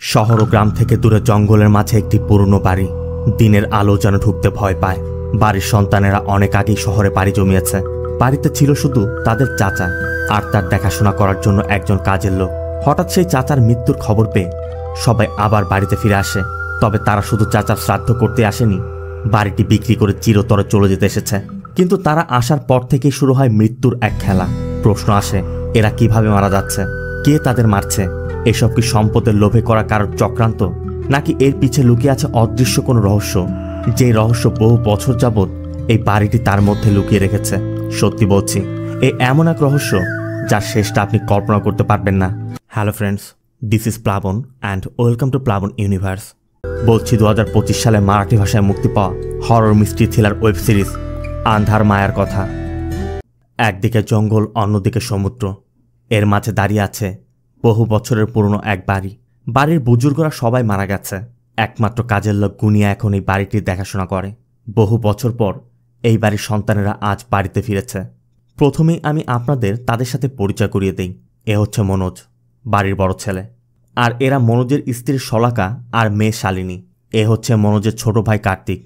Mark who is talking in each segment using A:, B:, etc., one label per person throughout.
A: শহর ও গ্রাম থেকে দূরে জঙ্গলের মাঝে একটি পুরনো বাড়ি। দিনের আলো যেন ঢুকতে ভয় পায়। বাড়ির সন্তানেরা অনেক আগেই শহরে পাড়ি জমিয়েছে। বাড়িতে ছিল শুধু তাদের চাচা আর তার দেখাশোনা করার জন্য একজন কাজের লোক। হঠাৎ সেই চাচার মৃত্যুর খবর পেয়ে সবাই আবার বাড়িতে ফিরে আসে। তবে তারা শুধু চাচার শ্রাদ্ধ করতে আসেনি, বাড়িটি বিক্রি করে চিরতরে চলে যেতে এসেছে। কিন্তু তারা আসার পর থেকেই শুরু হয় মৃত্যুর এক খেলা। প্রশ্ন আসে, এরা কিভাবে মারা যাচ্ছে, কে তাদের মারছে? এসব কি সম্পদের লোভে করা কারোর চক্রান্ত, নাকি এর পিছে লুকিয়ে আছে অদৃশ্য কোনো রহস্য, যে রহস্য বহু বছর যাবৎ এই বাড়িটি তার মধ্যে লুকিয়ে রেখেছে? সত্যি বলছি, এই এমন এক রহস্য যার শেষটা আপনি কল্পনা করতে পারবেন না। Hello friends, this is Plaban and welcome to Plaban universe. বলছি 2025 সালে মারাঠি ভাষায় মুক্তি পাওয়া horror mystery thriller web series Andhar মায়ার কথা। একদিকে জঙ্গল, অন্যদিকে সমুদ্র। এর মাঝে দাঁড়িয়ে আছে বহু বছরের পুরনো এক বাড়ি। বাড়ির বুজুর্গরা সবাই মারা গেছে, একমাত্র কাজের লোক গুনিয়া এখন এই বাড়িটির দেখাশোনা করে। বহু বছর পর এই বাড়ির সন্তানেরা আজ বাড়িতে ফিরেছে। প্রথমেই আমি আপনাদের তাদের সাথে পরিচয় করিয়ে দিই। এ হচ্ছে মনোজ, বাড়ির বড় ছেলে। আর এরা মনোজের স্ত্রী শলাকা আর মেয়ে শালিনী। এ হচ্ছে মনোজের ছোট ভাই কার্তিক।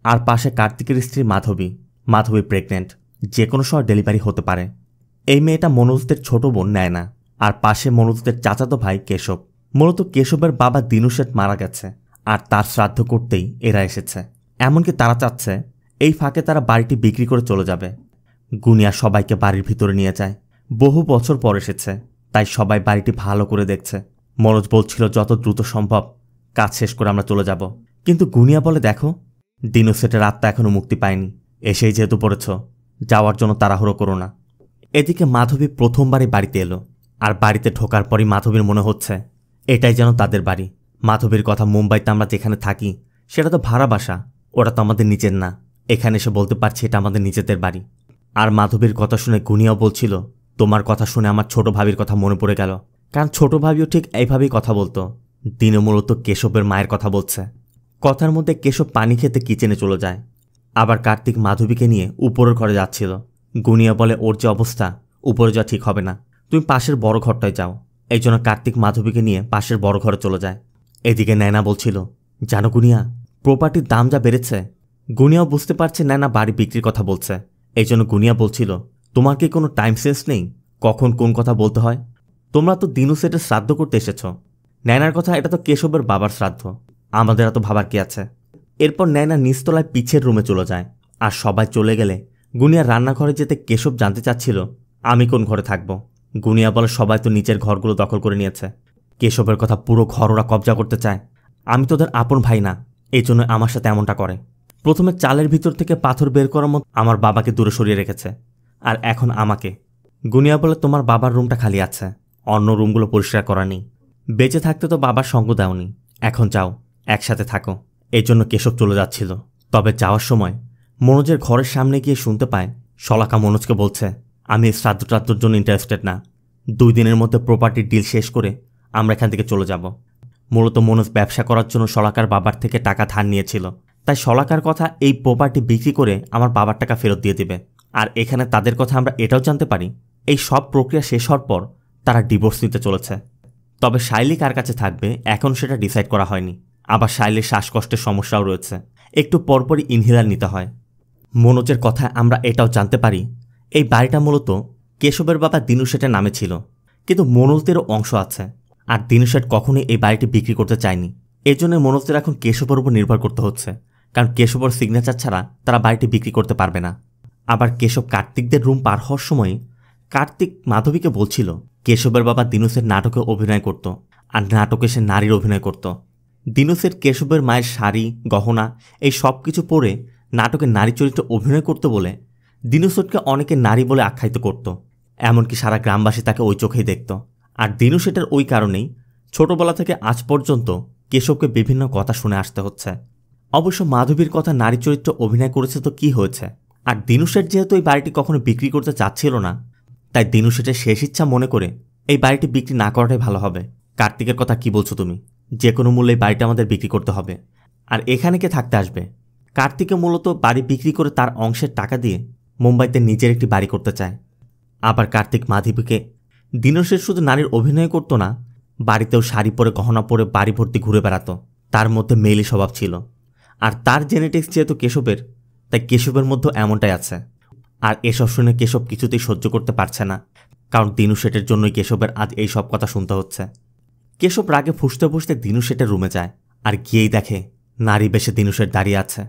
A: আর পাশে কার্তিকের স্ত্রী মাধবী। মাধবী প্রেগনেন্ট, যে কোনো সময় ডেলিভারি হতে পারে। এই মেয়েটা মনোজদের ছোট বোন নয়না। আর পাশে মনোজদের চাচাতো ভাই কেশব। মূলত কেশবের বাবা দিনু শেঠ মারা গেছে, আর তার শ্রাদ্ধ করতেই এরা এসেছে। এমনকি তারা চাচ্ছে এই ফাঁকে তারা বাড়িটি বিক্রি করে চলে যাবে। গুনিয়া সবাইকে বাড়ির ভিতরে নিয়ে যায়। বহু বছর পর এসেছে, তাই সবাই বাড়িটি ভালো করে দেখছে। মনোজ বলছিল যত দ্রুত সম্ভব কাজ শেষ করে আমরা চলে যাব। কিন্তু গুনিয়া বলে, দেখো, দিনু শেঠের আত্মা এখনও মুক্তি পায়নি। এসেই যেহেতু পড়েছ, যাওয়ার জন্য তাড়াহুড়ো করো না। এদিকে মাধবী প্রথমবারই বাড়িতে এলো, আর বাড়িতে ঢোকার পরই মাধবীর মনে হচ্ছে এটাই যেন তাদের বাড়ি। মাধবীর কথা, মুম্বাইতে আমরা যেখানে থাকি সেটা তো ভাড়া বাসা, ওটা তো আমাদের নিজের না। এখানে এসে বলতে পারছি এটা আমাদের নিজেদের বাড়ি। আর মাধবীর কথা শুনে গুনিয়াও বলছিল, তোমার কথা শুনে আমার ছোট ভাবির কথা মনে পড়ে গেল। কারণ ছোট ভাবিও ঠিক এইভাবেই কথা বলতো। দিনে মূলত কেশবের মায়ের কথা বলছে। কথার মধ্যে কেশব পানি খেতে কিচেনে চলে যায়। আবার কার্তিক মাধবীকে নিয়ে উপরের ঘরে যাচ্ছিল। গুনিয়া বলে, ওর যে অবস্থা, উপরে যাওয়া ঠিক হবে না, তুমি পাশের বড় ঘরটায় যাও। এই জন্য কার্তিক মাধবীকে নিয়ে পাশের বড় ঘরে চলে যায়। এদিকে নয়না বলছিল, জানো গুনিয়া, প্রপার্টির দাম যা বেড়েছে। গুনিয়াও বুঝতে পারছে নয়না বাড়ি বিক্রির কথা বলছে। এই জন্য গুনিয়া বলছিল, তোমার কি কোনো টাইম সেন্স নেই, কখন কোন কথা বলতে হয়? তোমরা তো দিনু সেটের শ্রাদ্ধ করতে এসেছ। নয়নার কথা, এটা তো কেশবের বাবার শ্রাদ্ধ, আমাদের এত ভাবার কি আছে? এরপর নয়না নিচতলায় পিছের রুমে চলে যায়। আর সবাই চলে গেলে গুনিয়া রান্নাঘরে যেতে কেশব জানতে চাচ্ছিল আমি কোন ঘরে থাকব। গুনিয়া বলে, সবাই তো নিচের ঘরগুলো দখল করে নিয়েছে। কেশবের কথা, পুরো ঘর ওরা কবজা করতে চায়। আমি তোদের আপন ভাই না, এই জন্য আমার সাথে এমনটা করে। প্রথমে চালের ভিতর থেকে পাথর বের করার মতো আমার বাবাকে দূরে সরিয়ে রেখেছে, আর এখন আমাকে। গুনিয়া বলে, তোমার বাবার রুমটা খালি আছে, অন্য রুমগুলো পরিষ্কার করা নেই। বেঁচে থাকতে তো বাবার সঙ্গ দাওনি, এখন যাও, একসাথে থাকো। এই জন্য কেশব চলে যাচ্ছিল। তবে যাওয়ার সময় মনোজের ঘরের সামনে গিয়ে শুনতে পায় শলাকা মনোজকে বলছে, আমি এই শ্রাদ্ধ ট্রাদ্ধর জন্য ইন্টারেস্টেড না। 2 দিনের মধ্যে প্রপার্টির ডিল শেষ করে আমরা এখান থেকে চলে যাব। মূলত মনোজ ব্যবসা করার জন্য শলাকার বাবার থেকে টাকা ধার নিয়েছিল। তাই শলাকার কথা, এই প্রপার্টি বিক্রি করে আমার বাবার টাকা ফেরত দিয়ে দিবে। আর এখানে তাদের কথা আমরা এটাও জানতে পারি, এই সব প্রক্রিয়া শেষ হওয়ার পর তারা ডিভোর্স নিতে চলেছে। তবে শাইলি কার কাছে থাকবে এখন সেটা ডিসাইড করা হয়নি। আবার শাইলির শ্বাসকষ্টের সমস্যাও রয়েছে, একটু পরপরই ইনহেলার নিতে হয়। মনোজের কথায় আমরা এটাও জানতে পারি এই বাড়িটা মূলত কেশবের বাবা দিনু শেঠের নামে ছিল, কিন্তু মনোজদেরও অংশ আছে। আর দিনু শেঠ কখনোই এই বাড়িটি বিক্রি করতে চায়নি। এই জন্য মনোজদের এখন কেশবের উপর নির্ভর করতে হচ্ছে, কারণ কেশবের সিগনেচার ছাড়া তারা বাড়িটি বিক্রি করতে পারবে না। আবার কেশব কার্তিকদের রুম পার হওয়ার সময় কার্তিক মাধবীকে বলছিল কেশবের বাবা দিনু শেঠ নাটকে অভিনয় করত, আর নাটকে সে নারীর অভিনয় করত। দিনু শেঠ কেশবের মায়ের শাড়ি গহনা এই সব কিছু পরে নাটকে নারী চরিত্রে অভিনয় করতে বলে দিনু শেঠকে অনেকে নারী বলে আখ্যায়িত করত। এমনকি সারা গ্রামবাসী তাকে ওই চোখেই দেখত। আর দিনু শেঠের ওই কারণেই ছোটবেলা থেকে আজ পর্যন্ত কেশবকে বিভিন্ন কথা শুনে আসতে হচ্ছে। অবশ্য মাধবীর কথা, নারী চরিত্রে অভিনয় করেছে তো কি হয়েছে? আর দিনু শেঠ যেহেতু এই বাড়িটি কখনো বিক্রি করতে চাচ্ছিল না, তাই দিনু শেঠের শেষ ইচ্ছা মনে করে এই বাড়িটি বিক্রি না করাটাই ভালো হবে। কার্তিকের কথা কি বলছো তুমি? যে কোনো মূল্যে এই বাড়িটা আমাদের বিক্রি করতে হবে। আর এখানে কে থাকতে আসবে? কার্তিকে মূলত বাড়ি বিক্রি করে তার অংশের টাকা দিয়ে মুম্বাইতে নিজের একটি বাড়ি করতে চায়। আবার কার্তিক মাধবীকে, দিনু শেঠ শুধু নারীর অভিনয় করতো না, বাড়িতেও শাড়ি পরে গহনা পরে বাড়ি ভর্তি ঘুরে বেড়াতো। তার মধ্যে মেইলি স্বভাব ছিল। আর তার জেনেটিক্স যেহেতু কেশবের, তাই কেশবের মধ্যেও এমনটাই আছে। আর এসব শুনে কেশব কিছুতেই সহ্য করতে পারছে না, কারণ দিনু শেঠের জন্যই কেশবের আজ এই সব কথা শুনতে হচ্ছে। কেশব রাগে ফুঁসতে ফুঁসতে দিনু শেঠের রুমে যায়, আর গিয়েই দেখে নারী বেশে দিনু শেঠ দাঁড়িয়ে আছে।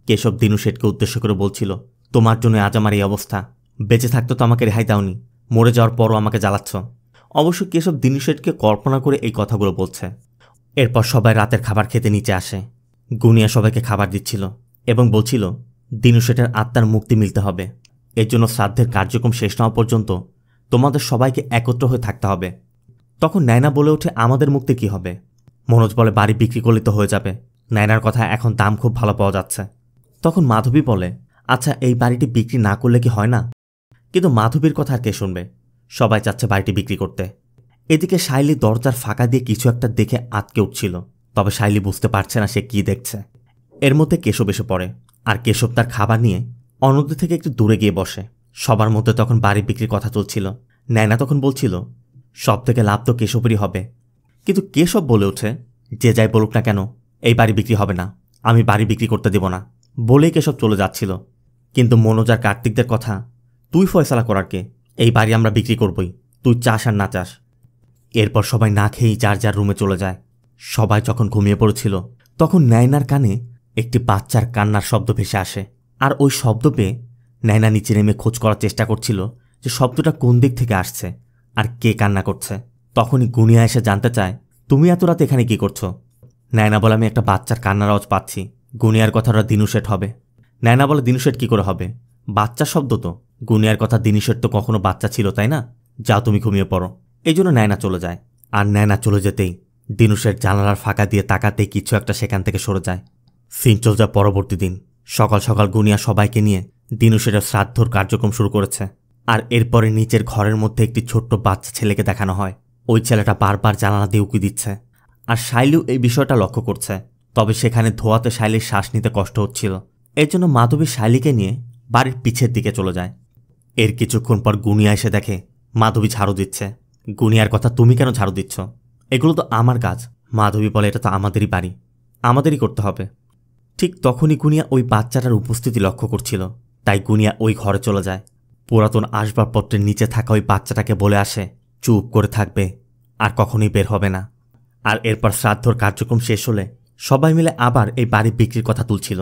A: কেশব দিনু শেঠকে উদ্দেশ্য করে বলছিল, তোমার জন্য আজ আমার এই অবস্থা। বেঁচে থাকতো তো আমাকে রেহাই দাওনি, মরে যাওয়ার পরও আমাকে জ্বালাচ্ছ। অবশ্য কেশব দিনু শেঠকে কল্পনা করে এই কথাগুলো বলছে। এরপর সবাই রাতের খাবার খেতে নিচে আসে। গুনিয়া সবাইকে খাবার দিচ্ছিল এবং বলছিল দিনু শেঠের আত্মার মুক্তি মিলতে হবে। এর জন্য শ্রাদ্ধের কার্যক্রম শেষ না হওয়া পর্যন্ত তোমাদের সবাইকে একত্র হয়ে থাকতে হবে। তখন নায়না বলে ওঠে, আমাদের মুক্তি কি হবে? মনোজ বলে, বাড়ি বিক্রি করলে তো হয়ে যাবে। নায়নার কথা এখন দাম খুব ভালো পাওয়া যাচ্ছে। তখন মাধবী বলে, আচ্ছা এই বাড়িটি বিক্রি না করলে কি হয় না? কিন্তু মাধবীর কথা আর কে শুনবে? সবাই চাচ্ছে বাড়িটি বিক্রি করতে। এদিকে শাইলি দরজার ফাঁকা দিয়ে কিছু একটা দেখে আটকে উঠছিল, তবে শাইলি বুঝতে পারছে না সে কি দেখছে। এর মধ্যে কেশব এসে পড়ে, আর কেশব তার খাবার নিয়ে অন্যদের থেকে একটু দূরে গিয়ে বসে। সবার মধ্যে তখন বাড়ি বিক্রির কথা চলছিল। নায়না তখন বলছিল, সব থেকে লাভ তো কেশবেরই হবে। কিন্তু কেশব বলে ওঠে, যে যাই বলুক না কেন, এই বাড়ি বিক্রি হবে না, আমি বাড়ি বিক্রি করতে দেব না। বলেই কেশব চলে যাচ্ছিল। কিন্তু মনোজ আর কার্তিকদের কথা, তুই ফয়সালা করার কে? এই বাড়ি আমরা বিক্রি করবই, তুই চাস আর না চাস। এরপর সবাই না খেয়েই যার যার রুমে চলে যায়। সবাই যখন ঘুমিয়ে পড়েছিল, তখন নায়নার কানে একটি বাচ্চার কান্নার শব্দ ভেসে আসে। আর ওই শব্দ পেয়ে নায়না নিচে নেমে খোঁজ করার চেষ্টা করছিল যে শব্দটা কোন দিক থেকে আসছে আর কে কান্না করছে। তখনই গুনিয়া এসে জানতে চায়, তুমি এত রাত এখানে কি করছো? নায়না বলে, আমি একটা বাচ্চার কান্নার আওয়াজ পাচ্ছি। গুনিয়ার কথাটা দিনু শেঠ হবে। নায়না বলে, দিনু শেঠ কি করে হবে? বাচ্চার শব্দ তো। গুনিয়ার কথা, দিনু শেঠ তো কখনো বাচ্চা ছিল তাই না? যাও তুমি ঘুমিয়ে পড়ো। এই জন্য নায়না চলে যায়। আর নায়না চলে যেতেই দিনু শেঠ জানালার ফাঁকা দিয়ে তাকাতেই কিছু একটা সেখান থেকে সরে যায়। সিন চলে যায় পরবর্তী দিন। সকাল সকাল গুনিয়া সবাইকে নিয়ে দিনু শেঠের শ্রাদ্ধর কার্যক্রম শুরু করেছে। আর এরপরে নিচের ঘরের মধ্যে একটি ছোট্ট বাচ্চা ছেলেকে দেখানো হয়। ওই ছেলেটা বারবার জানালা দিয়ে উকি দিচ্ছে। আর শাইলিও এই বিষয়টা লক্ষ্য করছে। তবে সেখানে ধোয়াতে শাইলির শ্বাস নিতে কষ্ট হচ্ছিল। এর জন্য মাধবী শাইলিকে নিয়ে বাড়ির পিছের দিকে চলে যায়। এর কিছুক্ষণ পর গুনিয়া এসে দেখে মাধবী ঝাড়ু দিচ্ছে। গুনিয়ার কথা, তুমি কেন ঝাড়ু দিচ্ছ? এগুলো তো আমার কাজ। মাধবী বলে, এটা তো আমাদেরই বাড়ি, আমাদেরই করতে হবে। ঠিক তখনই গুনিয়া ওই বাচ্চাটার উপস্থিতি লক্ষ্য করছিল। তাই গুনিয়া ওই ঘরে চলে যায়। পুরাতন আসবাবপত্রের নিচে থাকা ওই বাচ্চাটাকে বলে আসে, চুপ করে থাকবে আর কখনোই বের হবে না। আর এরপর শ্রাদ্ধর কার্যক্রম শেষ হলে সবাই মিলে আবার এই বাড়ি বিক্রির কথা তুলছিল।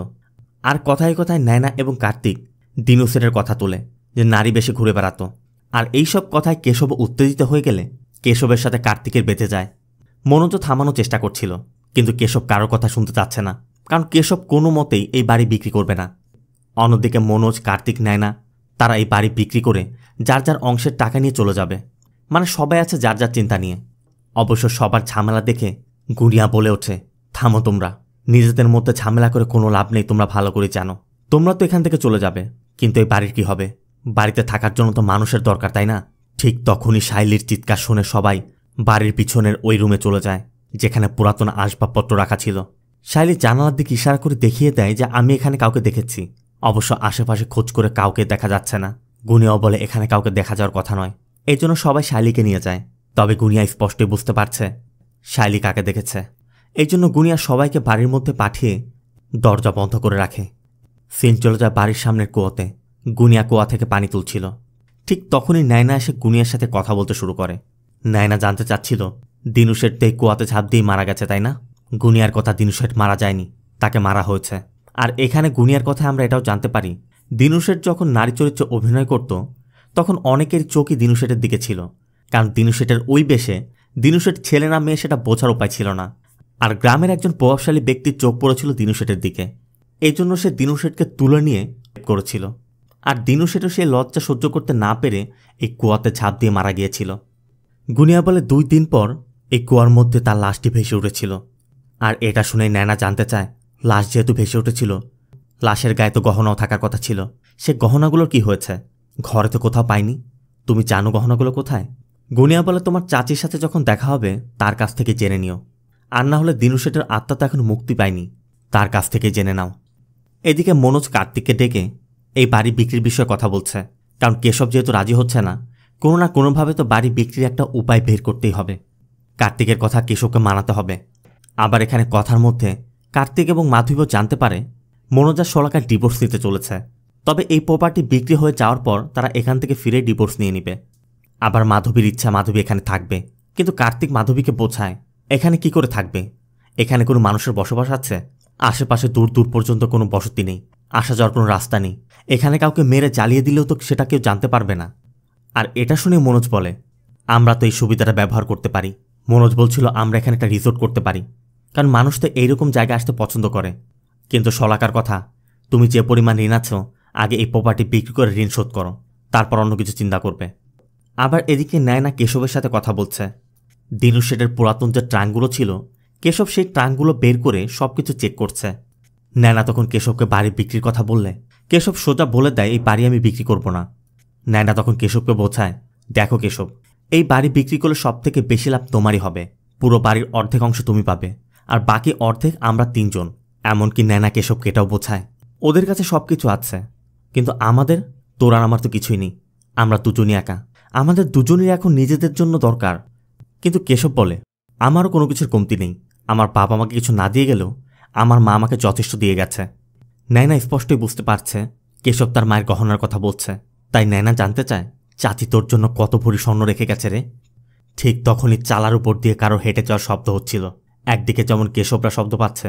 A: আর কথায় কথায় নায়না এবং কার্তিক দিনু শেঠের কথা তোলে যে নারী বেশি ঘুরে বেড়াতো। আর এইসব কথায় কেশব উত্তেজিত হয়ে গেলে কেশবের সাথে কার্তিকের বেঁধে যায়। মনোজ থামানোর চেষ্টা করছিল, কিন্তু কেশব কারো কথা শুনতে চাচ্ছে না, কারণ কেশব কোনো মতেই এই বাড়ি বিক্রি করবে না। অন্যদিকে মনোজ, কার্তিক, নায়না তারা এই বাড়ি বিক্রি করে যার যার অংশের টাকা নিয়ে চলে যাবে। মানে সবাই আছে যার যার চিন্তা নিয়ে। অবশ্য সবার ঝামেলা দেখে গুনিয়া বলে ওঠে, থামো তোমরা, নিজেদের মধ্যে ঝামেলা করে কোনো লাভ নেই, তোমরা ভালো করে জানো। তোমরা তো এখান থেকে চলে যাবে, কিন্তু এই বাড়ির কি হবে? বাড়িতে থাকার জন্য তো মানুষের দরকার তাই না? ঠিক তখনই শাইলির চিৎকার শুনে সবাই বাড়ির পিছনের ওই রুমে চলে যায়, যেখানে পুরাতন আসবাবপত্র রাখা ছিল। শাইলি জানালার দিকে ইশারা করে দেখিয়ে দেয় যে আমি এখানে কাউকে দেখেছি। অবশ্য আশেপাশে খোঁজ করে কাউকে দেখা যাচ্ছে না। গুনিয়াও বলে এখানে কাউকে দেখা যাওয়ার কথা নয়। এই জন্য সবাই শাইলিকে নিয়ে যায়। তবে গুনিয়া স্পষ্টই বুঝতে পারছে শাইলি কাকে দেখেছে। এই জন্য গুনিয়া সবাইকে বাড়ির মধ্যে পাঠিয়ে দরজা বন্ধ করে রাখে। সিন চলে যায় বাড়ির সামনের কুয়োতে। গুনিয়া কুয়া থেকে পানি তুলছিল। ঠিক তখনই নায়না এসে গুনিয়ার সাথে কথা বলতে শুরু করে। নায়না জানতে চাচ্ছিল, দিনু শেঠ তো এই কুয়াতে ঝাঁপ দিয়ে মারা গেছে তাই না? গুনিয়ার কথা, দিনু শেঠ মারা যায়নি, তাকে মারা হয়েছে। আর এখানে গুনিয়ার কথা আমরা এটাও জানতে পারি, দিনু শেঠ যখন নারী চরিত্রে অভিনয় করত তখন অনেকের চোখই দিনু শেঠের দিকে ছিল, কারণ দিনু শেঠের ওই বেশে দিনু শেঠ ছেলে না মেয়ে সেটা বোঝার উপায় ছিল না। আর গ্রামের একজন প্রভাবশালী ব্যক্তির চোখ পড়েছিল দিনু শেঠের দিকে। এই জন্য সে দিনু শেঠকে তুলে নিয়ে করেছিল। আর দিনু শেঠও সে লজ্জা সহ্য করতে না পেরে এই কুয়াতে ঝাঁপ দিয়ে মারা গিয়েছিল। গুনিয়া বলে 2 দিন পর এই কুয়ার মধ্যে তার লাশটি ভেসে উঠেছিল। আর এটা শুনে নায়না জানতে চায়, লাশ যেহেতু ভেসে উঠেছিল, লাশের গায়ে তো গহনাও থাকার কথা ছিল, সে গহনাগুলোর কি হয়েছে? ঘরে তো কোথাও পাইনি, তুমি জানো গহনাগুলো কোথায়? গুনিয়া বলে, তোমার চাচির সাথে যখন দেখা হবে তার কাছ থেকে জেনে নিও, আর না হলে দিনু শেঠের আত্মা তো এখন মুক্তি পায়নি, তার কাছ থেকে জেনে নাও। এদিকে মনোজ কার্তিককে ডেকে এই বাড়ি বিক্রির বিষয়ে কথা বলছে, কারণ কেশব যেহেতু রাজি হচ্ছে না, কোনো না কোনোভাবে তো বাড়ি বিক্রির একটা উপায় বের করতেই হবে। কার্তিকের কথা কেশবকে মানাতে হবে। আবার এখানে কথার মধ্যে কার্তিক এবং মাধবীও জানতে পারে মনোজ আর শলাকা ডিভোর্স নিতে চলেছে। তবে এই প্রপার্টি বিক্রি হয়ে যাওয়ার পর তারা এখান থেকে ফিরে ডিভোর্স নিয়ে নিবে। আবার মাধবীর ইচ্ছা মাধবী এখানে থাকবে, কিন্তু কার্তিক মাধবীকে বোঝায় এখানে কি করে থাকবে, এখানে কোনো মানুষের বসবাস আছে? আশেপাশে দূর দূর পর্যন্ত কোনো বসতি নেই, আসা যাওয়ার কোনো রাস্তা নেই। এখানে কাউকে মেরে জ্বালিয়ে দিলেও তো সেটা কেউ জানতে পারবে না। আর এটা শুনে মনোজ বলে আমরা তো এই সুবিধাটা ব্যবহার করতে পারি। মনোজ বলছিল আমরা এখানে একটা রিসোর্ট করতে পারি, কারণ মানুষ তো এইরকম জায়গায় আসতে পছন্দ করে। কিন্তু শলাকার কথা, তুমি যে পরিমাণ ঋণ আছো আগে এই প্রপার্টি বিক্রি করে ঋণ শোধ করো, তারপর অন্য কিছু চিন্তা করবে। আবার এদিকে নায়না কেশবের সাথে কথা বলছে। দিনু শেডের পুরাতন যে ট্রাঙ্কগুলো ছিল, কেশব সেই ট্রাঙ্কগুলো বের করে সবকিছু চেক করছে। নায়না তখন কেশবকে বাড়ি বিক্রির কথা বললে কেশব সোজা বলে দেয় এই বাড়ি আমি বিক্রি করব না। নায়না তখন কেশবকে বোঝায় দেখো কেশব, এই বাড়ি বিক্রি করলে সব থেকে বেশি লাভ তোমারই হবে। পুরো বাড়ির অর্ধেক অংশ তুমি পাবে, আর বাকি অর্ধেক আমরা 3 জন। এমনকি নায়না কেশবকে এটাও বোঝায় ওদের কাছে সবকিছু আছে, কিন্তু আমাদের, তোর আর আমার তো কিছুই নেই। আমরা দুজনই একা, আমাদের দুজনের এখন নিজেদের জন্য দরকার। কিন্তু কেশব বলে আমারও কোনো কিছুর কমতি নেই। আমার বাবা আমাকে কিছু না দিয়ে গেলেও আমার মা আমাকে যথেষ্ট দিয়ে গেছে। নায়না স্পষ্টই বুঝতে পারছে কেশব তার মায়ের গহনার কথা বলছে। তাই নায়না জানতে চায় চাচি তোর জন্য কত ভরি স্বর্ণ রেখে গেছে রে। ঠিক তখনই চালার উপর দিয়ে কারো হেঁটে যাওয়ার শব্দ হচ্ছিল। একদিকে যেমন কেশবরা শব্দ পাচ্ছে,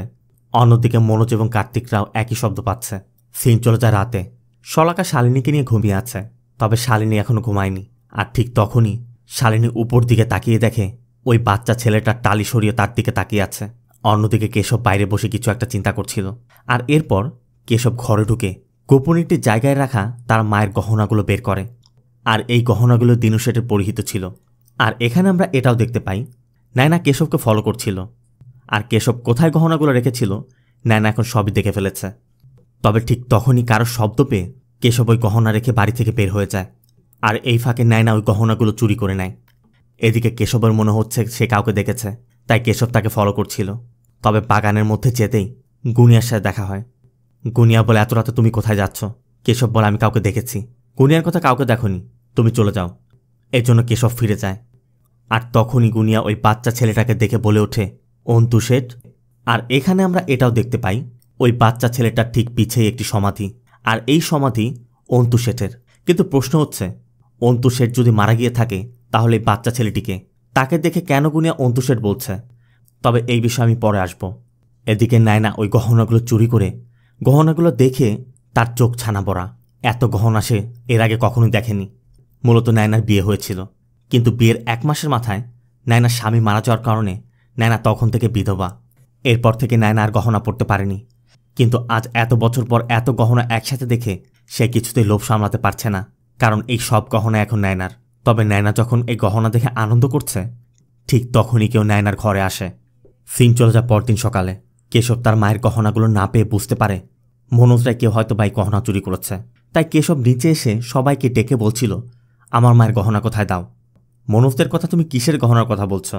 A: অন্যদিকে মনোজ এবং কার্তিকরাও একই শব্দ পাচ্ছে। সিন চলে যায় রাতে। শলাকা শালিনীকে নিয়ে ঘুমিয়ে আছে, তবে শালিনী এখনো ঘুমায়নি। আর ঠিক তখনই শালিনী উপর দিকে তাকিয়ে দেখে ওই বাচ্চা ছেলেটা টালি সরিয়ে তার দিকে তাকিয়ে আছে। অন্যদিকে কেশব বাইরে বসে কিছু একটা চিন্তা করছিল। আর এরপর কেশব ঘরে ঢুকে গোপন একটি জায়গায় রাখা তার মায়ের গহনাগুলো বের করে। আর এই গহনাগুলো দিনু শেঠের পরিহিত ছিল। আর এখানে আমরা এটাও দেখতে পাই নায়না কেশবকে ফলো করছিল। আর কেশব কোথায় গহনাগুলো রেখেছিল নায়না এখন সবই দেখে ফেলেছে। তবে ঠিক তখনই কারো শব্দ পেয়ে কেশব ওই গহনা রেখে বাড়ি থেকে বের হয়ে যায়। আর এই ফাঁকে নায়না ওই গহনাগুলো চুরি করে নেয়। এদিকে কেশবের মনে হচ্ছে সে কাউকে দেখেছে, তাই কেশব তাকে ফলো করছিল। তবে বাগানের মধ্যে যেতেই গুনিয়ার সাথে দেখা হয়। গুনিয়া বলে এত রাতে তুমি কোথায় যাচ্ছ? কেশব বলে আমি কাউকে দেখেছি। গুনিয়ার কথা কাউকে দেখোনি, তুমি চলে যাও। এর জন্য কেশব ফিরে যায়। আর তখনই গুনিয়া ওই বাচ্চা ছেলেটাকে দেখে বলে ওঠে অন্তু শেঠ। আর এখানে আমরা এটাও দেখতে পাই ওই বাচ্চা ছেলেটার ঠিক পিছেই একটি সমাধি। আর এই সমাধি অন্তু শেঠের। কিন্তু প্রশ্ন হচ্ছে অন্তু শেঠ যদি মারা গিয়ে থাকে তাহলে এই বাচ্চা ছেলেটিকে, তাকে দেখে কেন গুনিয়া অন্তু শেঠ বলছে? তবে এই বিষয়ে আমি পরে আসব। এদিকে নায়না ওই গহনাগুলো চুরি করে গহনাগুলো দেখে তার চোখ ছানা পড়া। এত গহনা সে এর আগে কখনোই দেখেনি। মূলত নায়নার বিয়ে হয়েছিল, কিন্তু বিয়ের 1 মাসের মাথায় নায়নার স্বামী মারা যাওয়ার কারণে নায়না তখন থেকে বিধবা। এরপর থেকে নায়না আর গহনা পড়তে পারেনি। কিন্তু আজ এত বছর পর এত গহনা একসাথে দেখে সে কিছুতেই লোভ সামলাতে পারছে না, কারণ এই সব গহনা এখন নায়নার। তবে নায়না যখন এই গহনা দেখে আনন্দ করছে, ঠিক তখনই কেউ নায়নার ঘরে আসে। সিন চলে যায় পরদিন সকালে। কেশব তার মায়ের গহনাগুলো না পেয়ে বুঝতে পারে মনোজরাই কেউ হয়তো বাই গহনা চুরি করেছে। তাই কেশব নিচে এসে সবাইকে ডেকে বলছিল আমার মায়ের গহনা কোথায় দাও। মনোজদের কথা তুমি কিসের গহনার কথা বলছ?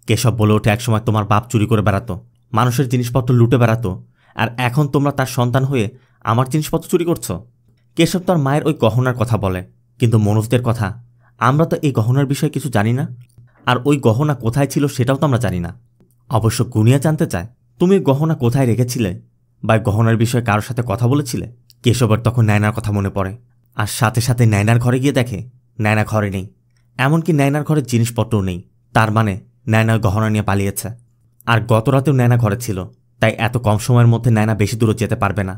A: কেশব বলে ওঠে একসময় তোমার বাপ চুরি করে বেড়াতো, মানুষের জিনিসপত্র লুটে বেড়াতো, আর এখন তোমরা তার সন্তান হয়ে আমার জিনিসপত্র চুরি করছো। কেশব তার মায়ের ওই গহনার কথা বলে, কিন্তু মনোজদের কথা, আমরা তো এই গহনার বিষয়ে কিছু জানি না, আর ওই গহনা কোথায় ছিল সেটাও তো আমরা জানি না। অবশ্য গুনিয়া জানতে চায় তুমি গহনা কোথায় রেখেছিলে বা গহনার বিষয়ে কারোর সাথে কথা বলেছিলে। কেশবের তখন নায়নার কথা মনে পড়ে, আর সাথে সাথে নায়নার ঘরে গিয়ে দেখে নায়না ঘরে নেই। এমনকি নায়নার ঘরের জিনিসপত্রও নেই। তার মানে নায়না গহনা নিয়ে পালিয়েছে। আর গত রাতেও নায়না ঘরে ছিল, তাই এত কম সময়ের মধ্যে নায়না বেশি দূরে যেতে পারবে না।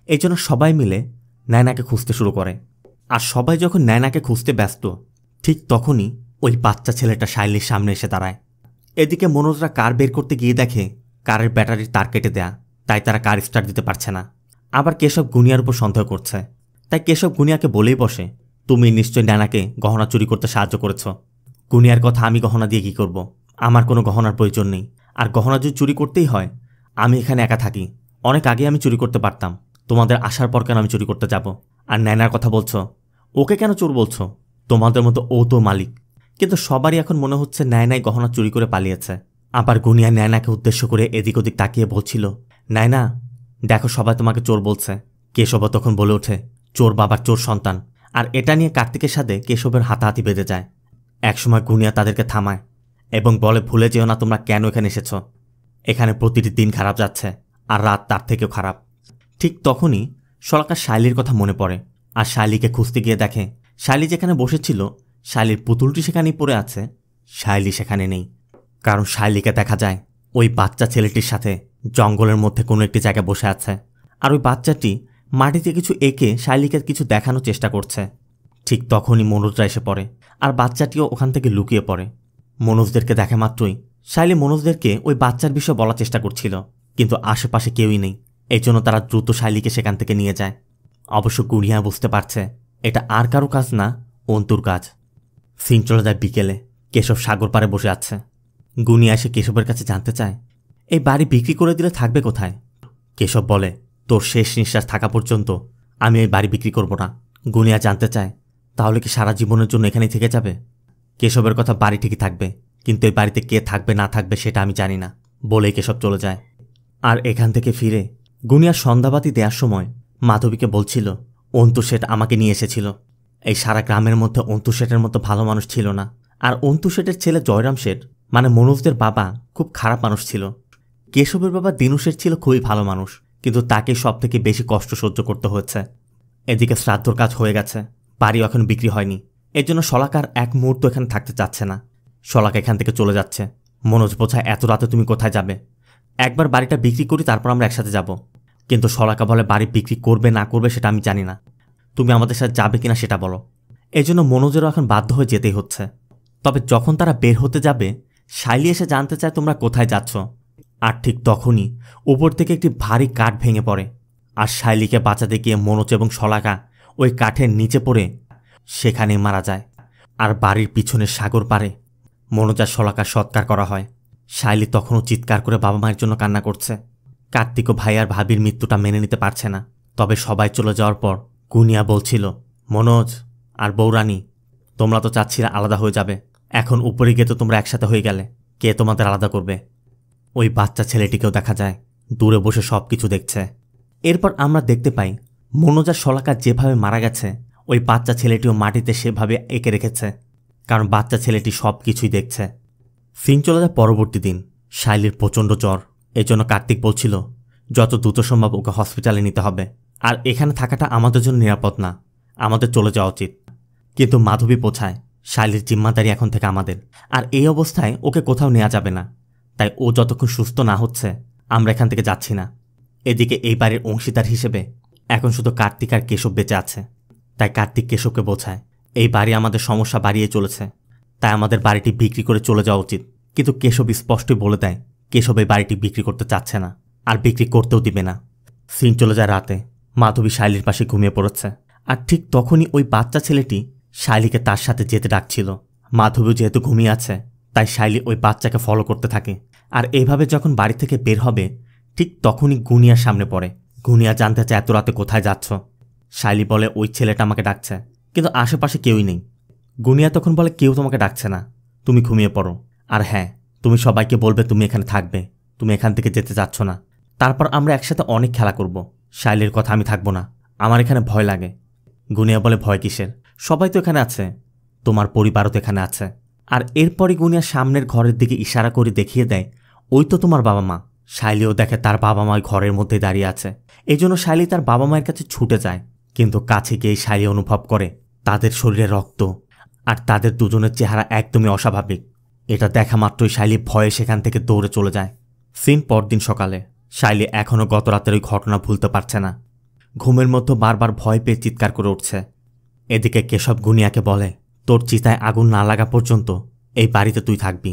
A: এই জন্য সবাই মিলে নায়নাকে খুঁজতে শুরু করে। আর সবাই যখন নায়নাকে খুঁজতে ব্যস্ত, ঠিক তখনই ওই বাচ্চা ছেলেটা শাইলির সামনে এসে দাঁড়ায়। এদিকে মনোজরা কার বের করতে গিয়ে দেখে কারের ব্যাটারির তার কেটে দেয়া, তাই তারা কার স্টার্ট দিতে পারছে না। আবার কেশব গুনিয়ার উপর সন্দেহ করছে, তাই কেশব গুনিয়াকে বলেই বসে তুমি নিশ্চয়ই নায়নাকে গহনা চুরি করতে সাহায্য করেছ। গুনিয়ার কথা আমি গহনা দিয়ে কী করব? আমার কোনো গহনার প্রয়োজন নেই। আর গহনা যদি চুরি করতেই হয়, আমি এখানে একা থাকি, অনেক আগে আমি চুরি করতে পারতাম। তোমাদের আসার পর কেন আমি চুরি করতে যাব? আর নায়নার কথা বলছো, ওকে কেন চোর বলছো? তোমাদের মতো ও তো মালিক। কিন্তু সবারই এখন মনে হচ্ছে নায়নাই গহনা চুরি করে পালিয়েছে। আবার গুনিয়া নায়নাকে উদ্দেশ্য করে এদিক ওদিক তাকিয়ে বলছিল নায়না দেখো সবাই তোমাকে চোর বলছে। কেশব তখন বলে ওঠে চোর বাবার চোর সন্তান। আর এটা নিয়ে কার্তিকের সাথে কেশবের হাতাহাতি বেঁধে যায়। একসময় গুনিয়া তাদেরকে থামায়। এবং বলে ভুলে যেও না তোমরা কেন এখানে এসেছ। এখানে প্রতিটি দিন খারাপ যাচ্ছে, আর রাত তার থেকেও খারাপ। ঠিক তখনই শলাকা শাইলির কথা মনে পড়ে, আর শাইলিকে খুঁজতে গিয়ে দেখে শাইলি যেখানে বসেছিল শাইলির পুতুলটি সেখানেই পড়ে আছে, শাইলি সেখানে নেই। কারণ শাইলিকে দেখা যায় ওই বাচ্চা ছেলেটির সাথে জঙ্গলের মধ্যে কোনো একটি জায়গায় বসে আছে, আর ওই বাচ্চাটি মাটিতে কিছু এঁকে শাইলিকে কিছু দেখানোর চেষ্টা করছে। ঠিক তখনই মনোজরা এসে পড়ে, আর বাচ্চাটিও ওখান থেকে লুকিয়ে পড়ে। মনোজদেরকে দেখা মাত্রই শাইলি মনোজদেরকে ওই বাচ্চার বিষয়ে বলার চেষ্টা করছিল, কিন্তু আশেপাশে কেউই নেই। এই জন্য তারা দ্রুত শাইলিকে সেখান থেকে নিয়ে যায়। অবশ্য গুনিয়া বুঝতে পারছে এটা আর কারো কাজ না, অন্তুর কাজ। সিন চলে যায় বিকেলে। কেশব সাগর পাড়ে বসে আছে। গুনিয়া এসে কেশবের কাছে জানতে চায় এই বাড়ি বিক্রি করে দিলে থাকবে কোথায়। কেশব বলে তোর শেষ নিঃশ্বাস থাকা পর্যন্ত আমি এই বাড়ি বিক্রি করব না। গুনিয়া জানতে চায় তাহলে কি সারা জীবনের জন্য এখানেই থেকে যাবে। কেশবের কথা বাড়ি ঠিকই থাকবে, কিন্তু এই বাড়িতে কে থাকবে না থাকবে সেটা আমি জানি না বলেই কেশব চলে যায়। আর এখান থেকে ফিরে গুনিয়া সন্ধ্যাবাতি দেওয়ার সময় মাধবীকে বলছিল অন্তু শেঠ আমাকে নিয়ে এসেছিল। এই সারা গ্রামের মধ্যে অন্তু শেঠের মতো ভালো মানুষ ছিল না। আর অন্তু শেঠের ছেলে জয়রাম শেঠ মানে মনোজদের বাবা খুব খারাপ মানুষ ছিল। কেশবের বাবা দিনু শেঠ ছিল খুবই ভালো মানুষ, কিন্তু তাকে সব থেকে বেশি কষ্ট সহ্য করতে হয়েছে। এদিকে শ্রাদ্ধর কাজ হয়ে গেছে, বাড়িও এখন বিক্রি হয়নি। এর জন্য শলাকার এক মুহূর্ত এখানে থাকতে চাচ্ছে না। শলাকা এখান থেকে চলে যাচ্ছে। মনোজ বোঝায় এত রাতে তুমি কোথায় যাবে, একবার বাড়িটা বিক্রি করি তারপর আমরা একসাথে যাব। কিন্তু শলাকা বলে বাড়ি বিক্রি করবে না করবে সেটা আমি জানি না, তুমি আমাদের সাথে যাবে কিনা সেটা বলো। এই জন্য মনোজেরও এখন বাধ্য হয়ে যেতেই হচ্ছে। তবে যখন তারা বের হতে যাবে শাইলি এসে জানতে চায় তোমরা কোথায় যাচ্ছ। আর ঠিক তখনই উপর থেকে একটি ভারী কাঠ ভেঙে পড়ে, আর শাইলিকে বাঁচাতে গিয়ে মনোজ এবং শলাকা ওই কাঠের নিচে পড়ে সেখানেই মারা যায়। আর বাড়ির পিছনে সাগর পাড়ে মনোজ আর শলাকার সৎকার করা হয়। শাইলি তখনও চিৎকার করে বাবা মায়ের জন্য কান্না করছে। কার্তিকও ভাই আর ভাবির মৃত্যুটা মেনে নিতে পারছে না। তবে সবাই চলে যাওয়ার পর গুনিয়া বলছিল মনোজ আর বৌরানী তোমরা তো চাচ্ছিলে আলাদা হয়ে যাবে, এখন উপরে গিয়ে তো তোমরা একসাথে হয়ে গেলে, কে তোমাদের আলাদা করবে। ওই বাচ্চা ছেলেটিকেও দেখা যায় দূরে বসে সব কিছু দেখছে। এরপর আমরা দেখতে পাই মনোজ আর শলাকা যেভাবে মারা গেছে ওই বাচ্চা ছেলেটিও মাটিতে সেভাবে এঁকে রেখেছে, কারণ বাচ্চা ছেলেটি সব কিছুই দেখছে। সিন চলে যায় পরবর্তী দিন। শাইলির প্রচণ্ড জ্বর, এজন্য কার্তিক বলছিল যত দ্রুত সম্ভব ওকে হসপিটালে নিতে হবে, আর এখানে থাকাটা আমাদের জন্য নিরাপদ না, আমাদের চলে যাওয়া উচিত। কিন্তু মাধবী বোঝায় শাইলির জিম্মাদারি এখন থেকে আমাদের, আর এই অবস্থায় ওকে কোথাও নেওয়া যাবে না। তাই ও যতক্ষণ সুস্থ না হচ্ছে আমরা এখান থেকে যাচ্ছি না। এদিকে এই বাড়ির অংশীদার হিসেবে এখন শুধু কার্তিক আর কেশব বেঁচে আছে। তাই কার্তিক কেশবকে বোঝায় এই বাড়ি আমাদের সমস্যা বাড়িয়ে চলেছে, তাই আমাদের বাড়িটি বিক্রি করে চলে যাওয়া উচিত। কিন্তু কেশব স্পষ্টই বলে দেয় কেশব এই বাড়িটি বিক্রি করতে চাচ্ছে না, আর বিক্রি করতেও দিবে না। সিন চলে যায় রাতে। মাধবী শাইলির পাশে ঘুমিয়ে পড়েছে, আর ঠিক তখনই ওই বাচ্চা ছেলেটি শাইলিকে তার সাথে যেতে ডাকছিল। মাধবীও যেহেতু ঘুমিয়ে আছে তাই শাইলি ওই বাচ্চাকে ফলো করতে থাকে। আর এইভাবে যখন বাড়ি থেকে বের হবে ঠিক তখনই গুনিয়ার সামনে পড়ে। গুনিয়া জানতে চায় এত রাতে কোথায় যাচ্ছ। শাইলি বলে ওই ছেলেটা আমাকে ডাকছে, কিন্তু আশেপাশে কেউই নেই। গুনিয়া তখন বলে কেউ তোমাকে ডাকছে না, তুমি ঘুমিয়ে পড়ো। আর হ্যাঁ, তুমি সবাইকে বলবে তুমি এখানে থাকবে, তুমি এখান থেকে যেতে চাচ্ছ না। তারপর আমরা একসাথে অনেক খেলা করব। শাইলির কথা আমি থাকবো না, আমার এখানে ভয় লাগে। গুনিয়া বলে ভয় কিসের, সবাই তো এখানে আছে, তোমার পরিবারও তো এখানে আছে। আর এরপরই গুনিয়া সামনের ঘরের দিকে ইশারা করে দেখিয়ে দেয় ওই তো তোমার বাবা মা। শাইলিও দেখে তার বাবা মা ঘরের মধ্যে দাঁড়িয়ে আছে। এই জন্য শাইলি তার বাবা মায়ের কাছে ছুটে যায়, কিন্তু কাছে গিয়ে শাইলি অনুভব করে তাদের শরীরে রক্ত, আর তাদের দুজনের চেহারা একদমই অস্বাভাবিক। এটা দেখা মাত্রই শাইলি ভয়ে সেখান থেকে দৌড়ে চলে যায়। সিন পরদিন সকালে। শাইলি এখনও গত রাতের ওই ঘটনা ভুলতে পারছে না। ঘুমের মধ্যে বারবার ভয় পেয়ে চিৎকার করে উঠছে। এদিকে কেশব গুনিয়াকে বলে তোর চিতায় আগুন না লাগা পর্যন্ত এই বাড়িতে তুই থাকবি।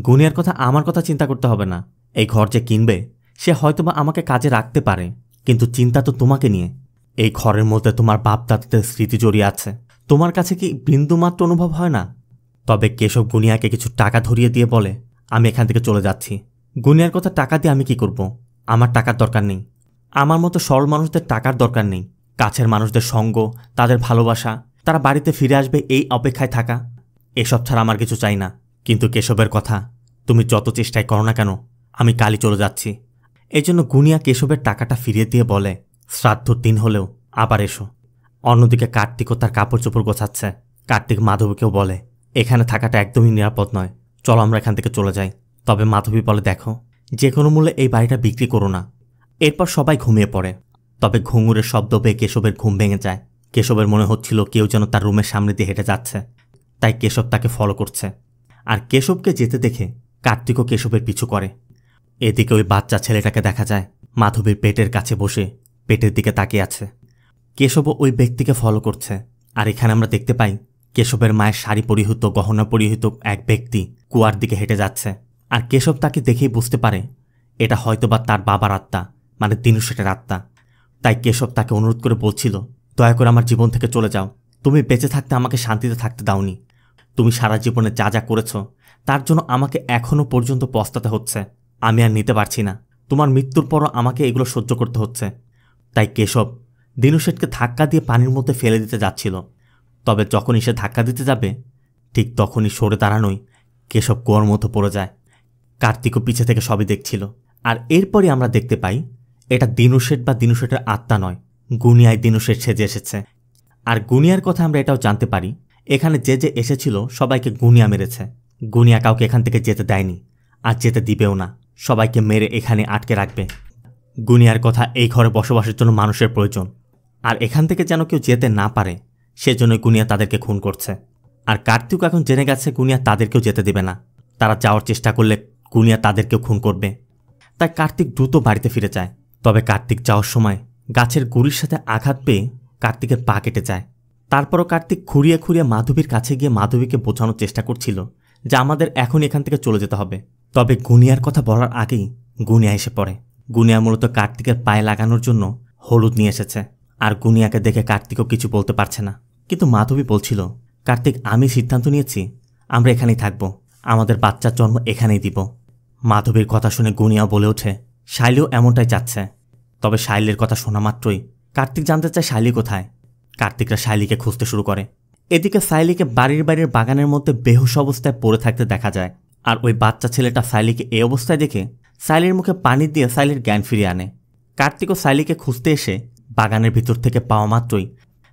A: গুনিয়ার কথা আমার কথা চিন্তা করতে হবে না, এই ঘর যে কিনবে সে হয়তোবা আমাকে কাজে রাখতে পারে, কিন্তু চিন্তা তো তোমাকে নিয়ে। এই ঘরের মধ্যে তোমার বাপ দাদাদের স্মৃতি জড়িয়ে আছে, তোমার কাছে কি বিন্দুমাত্র অনুভব হয় না? তবে কেশব গুনিয়াকে কিছু টাকা ধরিয়ে দিয়ে বলে আমি এখান থেকে চলে যাচ্ছি। গুনিয়ার কথা টাকা দিয়ে আমি কি করব? আমার টাকার দরকার নেই। আমার মতো সরল মানুষদের টাকার দরকার নেই। কাছের মানুষদের সঙ্গ, তাদের ভালোবাসা, তারা বাড়িতে ফিরে আসবে এই অপেক্ষায় থাকা, এসব ছাড়া আমার কিছু চাই না। কিন্তু কেশবের কথা তুমি যত চেষ্টাই করো না কেন আমি কালই চলে যাচ্ছি। এই জন্য গুনিয়া কেশবের টাকাটা ফিরিয়ে দিয়ে বলে শ্রাদ্ধর দিন হলেও আবার এসো। অন্যদিকে কার্তিকও তার কাপড় চোপড় গোছাচ্ছে। কার্তিক মাধবীকেও বলে এখানে থাকাটা একদমই নিরাপদ নয়, চলো আমরা এখান থেকে চলে যাই। তবে মাধবী বলে, দেখো, যে কোনো মূল্যে এই বাড়িটা বিক্রি করো না। এরপর সবাই ঘুমিয়ে পড়ে। তবে ঘুঙুরের শব্দ পেয়ে কেশবের ঘুম ভেঙে যায়। কেশবের মনে হচ্ছিল কেউ যেন তার রুমের সামনে দিয়ে হেঁটে যাচ্ছে। তাই কেশব তাকে ফলো করছে। আর কেশবকে যেতে দেখে কার্তিকও কেশবের পিছু করে। এদিকে ওই বাচ্চা ছেলেটাকে দেখা যায় মাধবীর পেটের কাছে বসে পেটের দিকে তাকিয়ে আছে। কেশবও ওই ব্যক্তিকে ফলো করছে। আর এখানে আমরা দেখতে পাই কেশবের মায়ের শাড়ি পরিহিত, গহনা পরিহিত এক ব্যক্তি কুয়ার দিকে হেঁটে যাচ্ছে। আর কেশব তাকে দেখেই বুঝতে পারে এটা হয়তোবা তার বাবার আত্মা, মানে দিনু শেঠের আত্মা। তাই কেশব তাকে অনুরোধ করে বলছিল, দয়া করে আমার জীবন থেকে চলে যাও। তুমি বেঁচে থাকতে আমাকে শান্তিতে থাকতে দাওনি। তুমি সারা জীবনে যা যা করেছ তার জন্য আমাকে এখনও পর্যন্ত পস্তাতে হচ্ছে। আমি আর নিতে পারছি না। তোমার মৃত্যুর পরও আমাকে এগুলো সহ্য করতে হচ্ছে। তাই কেশব দিনু শেঠকে ধাক্কা দিয়ে পানির মধ্যে ফেলে দিতে যাচ্ছিল। তবে যখনই সে ধাক্কা দিতে যাবে ঠিক তখনই সরে দাঁড়ানোই কেশব কুয়োর মতো পড়ে যায়। কার্তিকও পিছে থেকে সবই দেখছিল। আর এরপরই আমরা দেখতে পাই এটা দিনু শেঠ বা দিনু শেঠের আত্মা নয়, গুনিয়ায় দিনু শেঠ সেজে এসেছে। আর গুনিয়ার কথা আমরা এটাও জানতে পারি এখানে যে যে এসেছিল সবাইকে গুনিয়া মেরেছে। গুনিয়া কাউকে এখান থেকে যেতে দেয়নি, আর যেতে দিবেও না। সবাইকে মেরে এখানে আটকে রাখবে। গুনিয়ার কথা, এই ঘরে বসবাসের জন্য মানুষের প্রয়োজন, আর এখান থেকে যেন কেউ যেতে না পারে সেজন্যই গুনিয়া তাদেরকে খুন করছে। আর কার্তিক এখন জেনে গেছে গুনিয়া তাদেরকেও যেতে দেবে না। তারা যাওয়ার চেষ্টা করলে গুনিয়া তাদেরকেও খুন করবে। তাই কার্তিক দ্রুত বাড়িতে ফিরে যায়। তবে কার্তিক যাওয়ার সময় গাছের গুড়ির সাথে আঘাত পেয়ে কার্তিকের পা কেটে যায়। তারপরও কার্তিক খুঁড়িয়ে খুঁড়িয়ে মাধবীর কাছে গিয়ে মাধবীকে বোঝানোর চেষ্টা করছিল যে আমাদের এখন এখান থেকে চলে যেতে হবে। তবে গুনিয়ার কথা বলার আগেই গুনিয়া এসে পড়ে। গুনিয়া মূলত কার্তিকের পায়ে লাগানোর জন্য হলুদ নিয়ে এসেছে। আর গুনিয়াকে দেখে কার্তিকও কিছু বলতে পারছে না। কিন্তু মাধবী বলছিল, কার্তিক, আমি সিদ্ধান্ত নিয়েছি আমরা এখানেই থাকব, আমাদের বাচ্চার জন্ম এখানেই দিব। মাধবীর কথা শুনে গুনিয়াও বলে ওঠে, শাইলিও এমনটাই চাচ্ছে। তবে শাইলের কথা শোনা মাত্রই কার্তিক জানতে চায় শাইলি কোথায়। কার্তিকরা শাইলিকে খুঁজতে শুরু করে। এদিকে শাইলিকে বাড়ির বাগানের মধ্যে বেহুশ অবস্থায় পড়ে থাকতে দেখা যায়। আর ওই বাচ্চা ছেলেটা শাইলিকে এই অবস্থায় দেখে শাইলির মুখে পানি দিয়ে শাইলির জ্ঞান ফিরিয়ে আনে। কার্তিকও শাইলিকে খুঁজতে এসে বাগানের ভিতর থেকে পাওয়া মাত্রই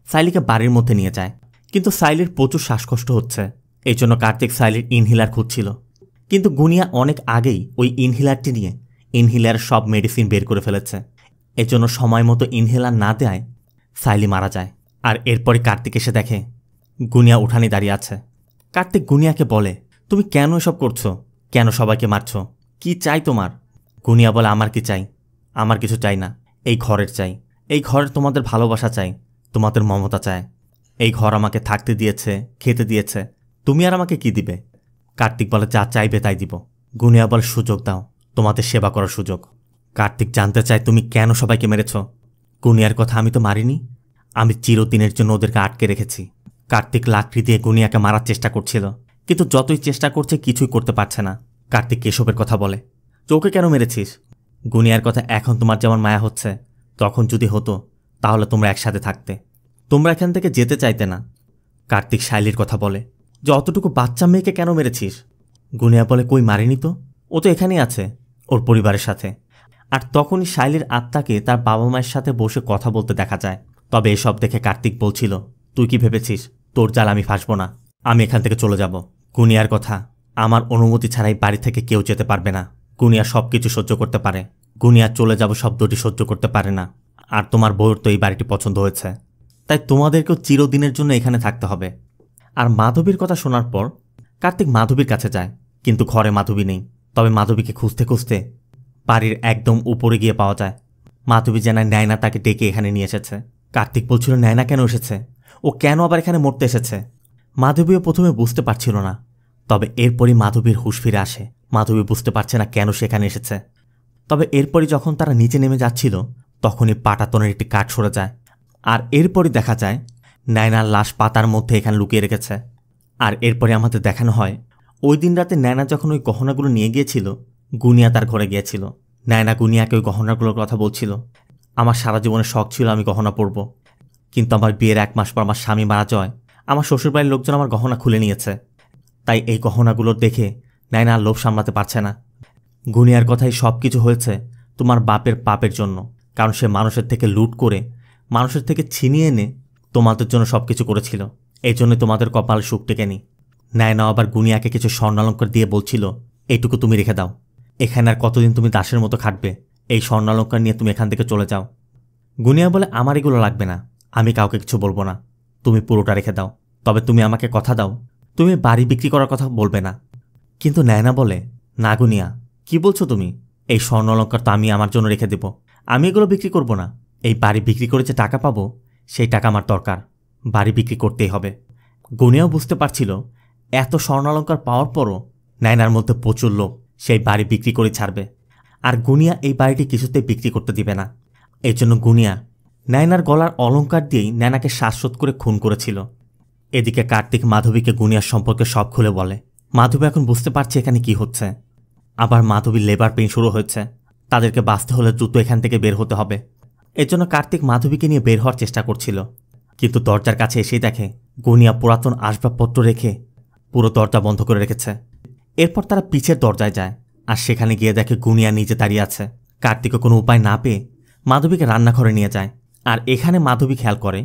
A: শাইলিকে বাড়ির মধ্যে নিয়ে যায়। কিন্তু শাইলির প্রচুর শ্বাসকষ্ট হচ্ছে, এই জন্য কার্তিক শাইলির ইনহেলার খুঁজছিল। কিন্তু গুনিয়া অনেক আগেই ওই ইনহেলারটি নিয়ে ইনহেলার সব মেডিসিন বের করে ফেলেছে। এজন্য সময় মতো ইনহেলার না দেয় শাইলি মারা যায়। আর এরপরে কার্তিক এসে দেখে গুনিয়া উঠানে দাঁড়িয়ে আছে। কার্তিক গুনিয়াকে বলে, তুমি কেন এসব করছো? কেন সবাইকে মারছো? কি চাই তোমার? গুনিয়া বলে, আমার কি চাই? আমার কিছু চাই না, এই ঘরের চাই। এই ঘরের তোমাদের ভালোবাসা চাই, তোমাদের মমতা চাই। এই ঘর আমাকে থাকতে দিয়েছে, খেতে দিয়েছে, তুমি আর আমাকে কি দিবে? কার্তিক বলে, যা চাইবে তাই দিব। গুনিয়া বলে, সুযোগ দাও, তোমাদের সেবা করার সুযোগ। কার্তিক জানতে চায়, তুমি কেন সবাইকে মেরেছ? গুনিয়ার কথা, আমি তো মারিনি, আমি চিরদিনের জন্য ওদেরকে আটকে রেখেছি। কার্তিক লাকড়ি দিয়ে গুনিয়াকে মারার চেষ্টা করছিল, কিন্তু যতই চেষ্টা করছে কিছুই করতে পারছে না। কার্তিক কেশবের কথা বলে, চোখে কেন মেরেছিস? গুনিয়ার কথা, এখন তোমার যেমন মায়া হচ্ছে তখন যদি হতো তাহলে তোমরা একসাথে থাকতে, তোমরা এখান থেকে যেতে চাইতে না। কার্তিক শাইলির কথা বলে, যে অতটুকু বাচ্চা মেয়েকে কেন মেরেছিস? গুনিয়া বলে, কই মারিনি তো, ও তো এখানেই আছে ওর পরিবারের সাথে। আর তখনই শাইলির আত্মাকে তার বাবা মায়ের সাথে বসে কথা বলতে দেখা যায়। তবে এসব দেখে কার্তিক বলছিল, তুই কি ভেবেছিস তোর জাল আমি ফাঁসবো না? আমি এখান থেকে চলে যাব। গুনিয়ার কথা, আমার অনুমতি ছাড়াই বাড়ি থেকে কেউ যেতে পারবে না। গুনিয়া সব কিছু সহ্য করতে পারে, গুনিয়া চলে যাব শব্দটি সহ্য করতে পারে না। আর তোমার বউয়ের তো এই বাড়িটি পছন্দ হয়েছে, তাই তোমাদেরকেও চিরদিনের জন্য এখানে থাকতে হবে। আর মাধবীর কথা শোনার পর কার্তিক মাধবীর কাছে যায়, কিন্তু ঘরে মাধবী নেই। তবে মাধবীকে খুঁজতে খুঁজতে বাড়ির একদম উপরে গিয়ে পাওয়া যায়। মাধবী জানায় নায়না তাকে ডেকে এখানে নিয়ে এসেছে। কার্তিক বলছিল, নায়না কেন এসেছে? ও কেন আবার এখানে মরতে এসেছে? মাধবীও প্রথমে বুঝতে পারছিল না। তবে এরপরই মাধবীর হুঁশ ফিরে আসে। মাধবী বুঝতে পারছে না কেন সেখানে এসেছে। তবে এরপরই যখন তারা নিচে নেমে যাচ্ছিল তখনই পাটাতনের একটি কাঠ সরে যায়। আর এরপরই দেখা যায় নায়নার লাশ পাতার মধ্যে এখানে লুকিয়ে রেখেছে। আর এরপরে আমাদের দেখানো হয় ওই দিন রাতে নায়না যখন ওই গহনাগুলো নিয়ে গিয়েছিল গুনিয়া তার ঘরে গিয়েছিল। নায়না গুনিয়াকে ওই গহনাগুলোর কথা বলছিল, আমার সারা জীবনের শখ ছিল আমি গহনা পরব, কিন্তু আমার বিয়ের 1 মাস পর আমার স্বামী মারা যায়, আমার শ্বশুরবাড়ির লোকজন আমার গহনা খুলে নিয়েছে। তাই এই গহনাগুলো দেখে নায়না আর লোভ সামলাতে পারছে না। গুনিয়ার কথাই সব কিছু হয়েছে তোমার বাপের পাপের জন্য, কারণ সে মানুষের থেকে লুট করে মানুষের থেকে ছিনিয়ে এনে তোমাদের জন্য সব কিছু করেছিল। এই জন্য তোমাদের কপাল সুখ টেকেনি। নায়না আবার গুনিয়াকে কিছু স্বর্ণালঙ্কার দিয়ে বলছিল, এইটুকু তুমি রেখে দাও, এখানে আর কতদিন তুমি দাসের মতো খাটবে, এই স্বর্ণালঙ্কার নিয়ে তুমি এখান থেকে চলে যাও। গুনিয়া বলে, আমার এগুলো লাগবে না, আমি কাউকে কিছু বলবো না, তুমি পুরোটা রেখে দাও, তবে তুমি আমাকে কথা দাও তুমি বাড়ি বিক্রি করার কথা বলবে না। কিন্তু নায়না বলে, না গুনিয়া, কি বলছো তুমি, এই স্বর্ণালঙ্কার তো আমি আমার জন্য রেখে দেব, আমি এগুলো বিক্রি করব না, এই বাড়ি বিক্রি করে যে টাকা পাবো সেই টাকা আমার দরকার, বাড়ি বিক্রি করতেই হবে। গুনিয়াও বুঝতে পারছিল এত স্বর্ণালঙ্কার পাওয়ার পরও নায়নার মধ্যে প্রচুর লোভ, সেই বাড়ি বিক্রি করে ছাড়বে, আর গুনিয়া এই বাড়িটি কিছুতেই বিক্রি করতে দিবে না। এই জন্য গুনিয়া নায়নার গলার অলঙ্কার দিয়েই নায়নাকে শ্বাসরোধ করে খুন করেছিল। এদিকে কার্তিক মাধবীকে গুনিয়ার সম্পর্কে সব খুলে বলে। মাধবী এখন বুঝতে পারছে এখানে কি হচ্ছে। আবার মাধবীর লেবার পেইন শুরু হয়েছে, তাদেরকে বাঁচতে হলে দ্রুত এখান থেকে বের হতে হবে। এর জন্য কার্তিক মাধবীকে নিয়ে বের হওয়ার চেষ্টা করছিল, কিন্তু দরজার কাছে এসেই দেখে গুনিয়া পুরাতন আসবাবপত্র রেখে পুরো দরজা বন্ধ করে রেখেছে। এরপর তারা পিছের দরজায় যায়, আর সেখানে গিয়ে দেখে গুনিয়া নিজে দাঁড়িয়ে আছে। কার্তিকও কোনো উপায় না পেয়ে মাধবীকে রান্নাঘরে নিয়ে যায়, আর এখানে মাধবী খেয়াল করে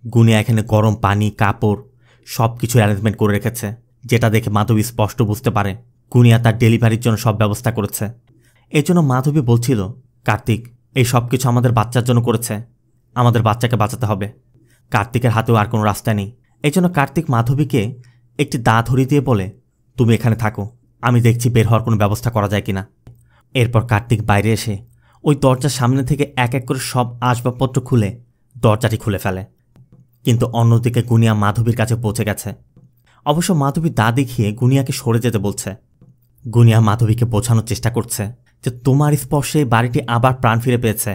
A: গুনিয়া এখানে গরম পানি, কাপড় সব কিছু অ্যারেঞ্জমেন্ট করে রেখেছে, যেটা দেখে মাধবী স্পষ্ট বুঝতে পারে গুনিয়া তার ডেলিভারির জন্য সব ব্যবস্থা করেছে। এই জন্য মাধবী বলছিল, কার্তিক এই সব কিছু আমাদের বাচ্চার জন্য করেছে, আমাদের বাচ্চাকে বাঁচাতে হবে। কার্তিকের হাতেও আর কোনো রাস্তা নেই। এই জন্য কার্তিক মাধবীকে একটি দা ধরিয়ে দিয়ে বলে, তুমি এখানে থাকো, আমি দেখছি বের হওয়ার কোনো ব্যবস্থা করা যায় কিনা। এরপর কার্তিক বাইরে এসে ওই দরজার সামনে থেকে এক এক করে সব আসবাবপত্র খুলে দরজাটি খুলে ফেলে। কিন্তু অন্যদিকে গুনিয়া মাধবীর কাছে পৌঁছে গেছে। অবশ্য মাধবী দা দেখিয়ে গুনিয়াকে সরে যেতে বলছে। গুনিয়া মাধবীকে বোঝানোর চেষ্টা করছে যে তোমার স্পর্শে বাড়িটি আবার প্রাণ ফিরে পেয়েছে,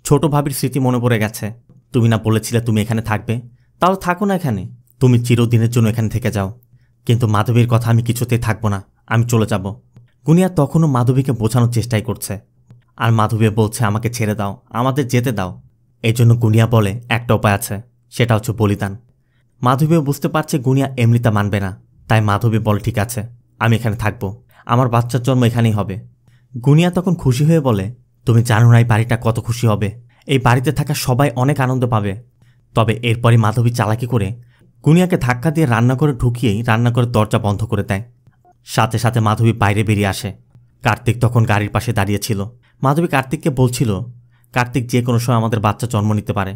A: ছোট ভাবির স্মৃতি মনে পড়ে গেছে, তুমি না বলেছিলে তুমি এখানে থাকবে, তাহলে থাকো না এখানে, তুমি চিরদিনের জন্য এখানে থেকে যাও। কিন্তু মাধবীর কথা আমি কিছুতেই থাকবো না, আমি চলে যাব। গুনিয়া তখনও মাধবীকে বোঝানোর চেষ্টাই করছে, আর মাধবী বলছে আমাকে ছেড়ে দাও, আমাদের যেতে দাও। এই জন্য গুনিয়া বলে একটা উপায় আছে, সেটা হচ্ছে বলিদান। মাধবীও বুঝতে পারছে গুনিয়া এমনিতে মানবে না, তাই মাধবী বলে ঠিক আছে, আমি এখানে থাকবো, আমার বাচ্চার জন্ম এখানেই হবে। গুনিয়া তখন খুশি হয়ে বলে, তুমি জানো না এই বাড়িটা কত খুশি হবে, এই বাড়িতে থাকা সবাই অনেক আনন্দ পাবে। তবে এরপরই মাধবী চালাকি করে গুনিয়াকে ধাক্কা দিয়ে রান্নাঘরে ঢুকিয়েই রান্নাঘরের দরজা বন্ধ করে দেয়। সাথে সাথে মাধবী বাইরে বেরিয়ে আসে। কার্তিক তখন গাড়ির পাশে দাঁড়িয়েছিল। মাধবী কার্তিককে বলছিল, কার্তিক যে কোনো সময় আমাদের বাচ্চা জন্ম নিতে পারে,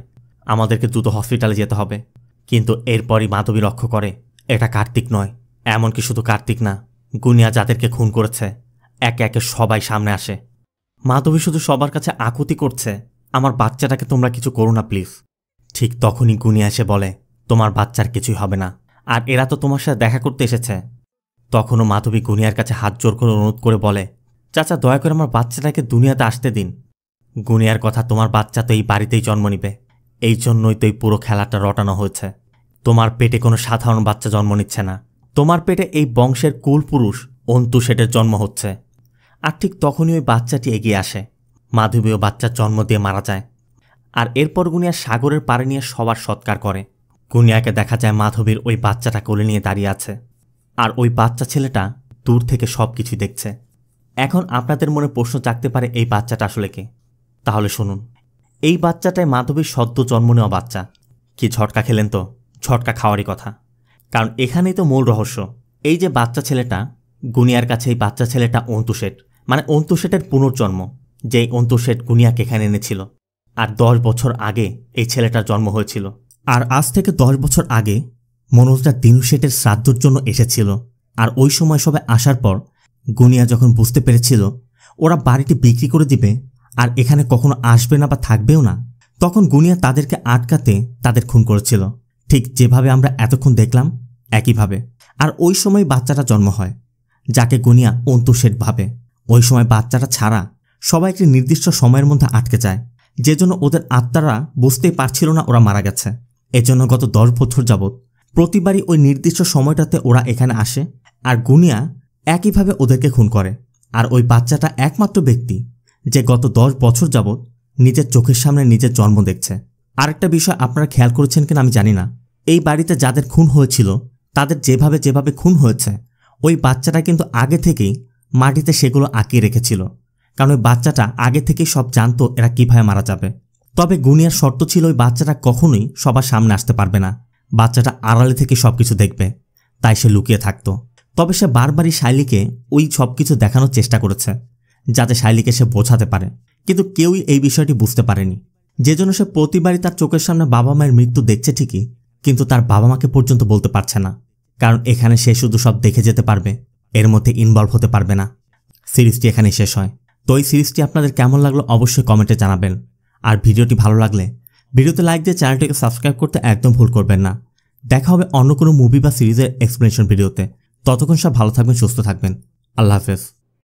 A: আমাদেরকে দ্রুত হসপিটালে যেতে হবে। কিন্তু এরপরই মাধবী লক্ষ্য করে এটা কার্তিক নয়, এমনকি শুধু কার্তিক না, গুনিয়া যাদেরকে খুন করেছে একে একে সবাই সামনে আসে। মাধবী শুধু সবার কাছে আকুতি করছে, আমার বাচ্চাটাকে তোমরা কিছু করো না প্লিজ। ঠিক তখনই গুনিয়া এসে বলে, তোমার বাচ্চার কিছুই হবে না, আর এরা তো তোমার সাথে দেখা করতে এসেছে। তখনও মাধবী গুনিয়ার কাছে হাত জোর করে অনুরোধ করে বলে, চাচা দয়া করে আমার বাচ্চাটাকে দুনিয়াতে আসতে দিন। গুনিয়ার কথা, তোমার বাচ্চা তো এই বাড়িতেই জন্ম নিবে, এই জন্যই তো এই পুরো খেলাটা রটানো হয়েছে। তোমার পেটে কোনো সাধারণ বাচ্চা জন্ম নিচ্ছে না, তোমার পেটে এই বংশের কুল পুরুষ অন্তু শেঠের জন্ম হচ্ছে। আর ঠিক তখনই ওই বাচ্চাটি এগিয়ে আসে। মাধবীও বাচ্চার জন্ম দিয়ে মারা যায়। আর এরপর গুনিয়া সাগরের পাড়ে নিয়ে সবার সৎকার করে। গুনিয়াকে দেখা যায় মাধবীর ওই বাচ্চাটা কোলে নিয়ে দাঁড়িয়ে আছে, আর ওই বাচ্চা ছেলেটা দূর থেকে সব কিছু দেখছে। এখন আপনাদের মনে প্রশ্ন জাগতে পারে এই বাচ্চাটা আসলে কে? তাহলে শুনুন, এই বাচ্চাটাই মাধবীর সদ্য জন্ম নেওয়া বাচ্চা। কি ঝটকা খেলেন তো? ঝটকা খাওয়ারই কথা, কারণ এখানেই তো মূল রহস্য। এই যে বাচ্চা ছেলেটা, গুনিয়ার কাছে এই বাচ্চা ছেলেটা অন্তু শেঠ, মানে অন্তু শেঠের পুনর্জন্ম, যেই অন্তু শেঠ গুনিয়াকে এখানে এনেছিল। আর 10 বছর আগে এই ছেলেটার জন্ম হয়েছিল। আর আজ থেকে 10 বছর আগে মনোজরা দিনু শেঠের শ্রাদ্ধর জন্য এসেছিল। আর ওই সময় সবাই আসার পর গুনিয়া যখন বুঝতে পেরেছিল ওরা বাড়িটি বিক্রি করে দিবে আর এখানে কখনো আসবে না বা থাকবেও না, তখন গুনিয়া তাদেরকে আটকাতে তাদের খুন করেছিল। ঠিক যেভাবে আমরা এতক্ষণ দেখলাম একইভাবে। আর ওই সময় বাচ্চাটা জন্ম হয়, যাকে গুনিয়া অন্তু শেঠ ভাবে। ওই সময় বাচ্চাটা ছাড়া সবাই একটি নির্দিষ্ট সময়ের মধ্যে আটকে যায়, যে জন্য ওদের আত্মারা বুঝতেই পারছিল না ওরা মারা গেছে। এজন্য গত 10 বছর যাবৎ প্রতিবারই ওই নির্দিষ্ট সময়টাতে ওরা এখানে আসে, আর গুনিয়া একইভাবে ওদেরকে খুন করে। আর ওই বাচ্চাটা একমাত্র ব্যক্তি যে গত 10 বছর যাবৎ নিজের চোখের সামনে নিজের জন্ম দেখছে। আরেকটা বিষয় আপনারা খেয়াল করেছেন কিনা আমি জানি না, এই বাড়িতে যাদের খুন হয়েছিল তাদের যেভাবে যেভাবে খুন হয়েছে, ওই বাচ্চাটা কিন্তু আগে থেকেই মাটিতে সেগুলো আঁকিয়ে রেখেছিল, কারণ ওই বাচ্চাটা আগে থেকেই সব জানতো এরা কিভাবে মারা যাবে। তবে গুনিয়ার শর্ত ছিল ওই বাচ্চাটা কখনোই সবার সামনে আসতে পারবে না, বাচ্চাটা আড়ালে থেকে সবকিছু দেখবে। তাই সে লুকিয়ে থাকতো। তবে সে বারবারই শাইলিকে ওই সব কিছু দেখানোর চেষ্টা করেছে, যাতে শাইলিকে সে বোঝাতে পারে, কিন্তু কেউই এই বিষয়টি বুঝতে পারেনি। যে জন্য সে প্রতিবারই তার চোখের সামনে বাবা মায়ের মৃত্যু দেখছে ঠিকই, কিন্তু তার বাবা মাকে পর্যন্ত বলতে পারছে না, কারণ এখানে সে শুধু সব দেখে যেতে পারবে, এর মধ্যে ইনভলভ হতে পারবে না। সিরিজটি এখানেই শেষ হয়। তো এই সিরিজটি আপনাদের কেমন লাগলো অবশ্যই কমেন্টে জানাবেন। আর ভিডিওটি ভালো লাগলে ভিডিওতে লাইক দিয়ে চ্যানেলটিকে সাবস্ক্রাইব করতে একদম ভুল করবেন না। দেখা হবে অন্য কোনো মুভি বা সিরিজের এক্সপ্লেনেশন ভিডিওতে। ততক্ষণ সব ভালো থাকবেন, সুস্থ থাকবেন। আল্লাহ হাফেজ।